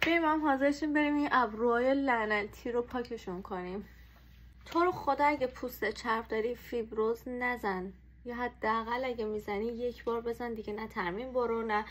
بریم هم حاضرشیم بریم این ابروهای لعنتی رو پاکشون کنیم. تو رو خدا اگه پوست چرب داری فیبروز نزن، یا حداقل اگه میزنی یک بار بزن دیگه، نه ترمیم برو، نه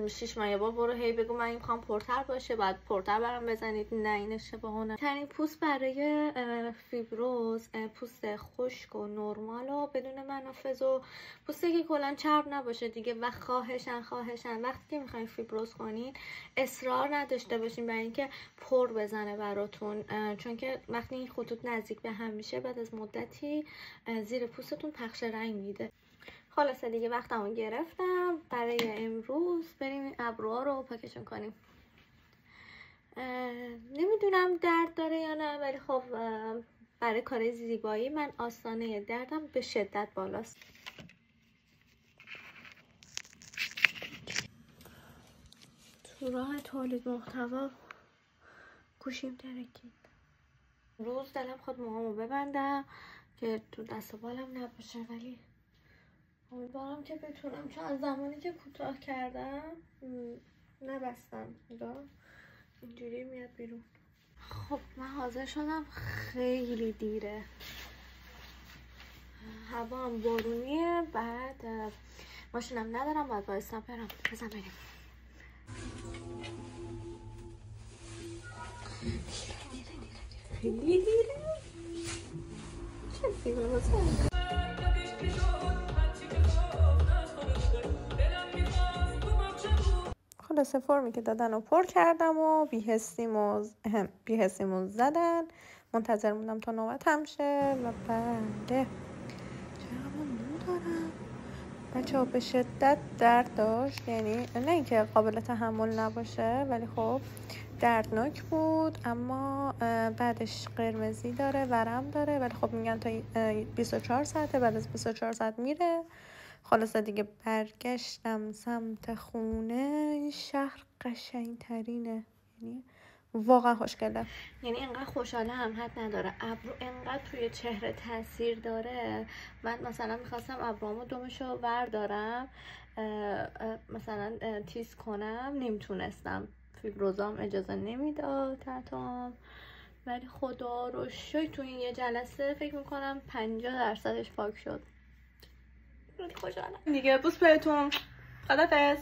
6 ماه یه بار برو هی بگو من میخوام پرتر باشه بعد پرتر برام بزنید. نه این اشتباهونه. ترین پوست برای فیبروز پوست خشک و نرمال و بدون منافذ و پوستی که کلا چرب نباشه دیگه. و خواهشن وقتی که میخواین فیبروز کنین اصرار نداشته باشین برای اینکه پر بزنه براتون، چون که وقتی این خطوط نزدیک به هم میشه بعد از مدتی زیر پوستتون پخش رنگ میده. خلاصه دیگه وقتمو گرفتم برای امروز بریم این ابروها رو پاکشون کنیم. نمیدونم درد داره یا نه، ولی خب برای کار زیبایی من آستانه دردم به شدت بالاست. تو راه تولید محتوا گوشیم ترکید. روز دلم خود موهامو ببندم که تو دست و بالم نباشه، ولی امیدوارم که بتونم، چون از زمانی که کوتاه کردم نبستم. نگاه اینجوری میاد بیرون. خب من حاضر شدم، خیلی دیره، هوا هم بارونیه، بعد ماشینم ندارم، باید بایستم برم. بزن بریم. خیلی دیره. چه دیره بزن. خلاصه فرمی که دادن و پر کردم و بی‌حسیمو زدن. منتظر موندم تا نوبتم شه و بله چقدر مو دارم بچه ها. به شدت درد داشت، یعنی نه اینکه قابل تحمل نباشه ولی خب دردناک بود، اما بعدش قرمزی داره، ورم داره، ولی خب میگن تا 24 ساعته، بعد از 24 ساعت میره. خلاصه دیگه برگشتم سمت خونه. این شهر قشنگ ترینه، یعنی واقعا خوشگله. یعنی انقدر خوشحاله هم حد نداره. ابرو انقدر توی چهره تاثیر داره. من مثلا میخواستم ابروامو دمشو وردارم مثلا تیز کنم، نمیتونستم، فیبروزام اجازه نمیداد تحتم، ولی خدا رو شکر تو این یه جلسه فکر میکنم 50% پاک شد. خیلی خوشحالم دیگه. بوس بهتون، خدافظ.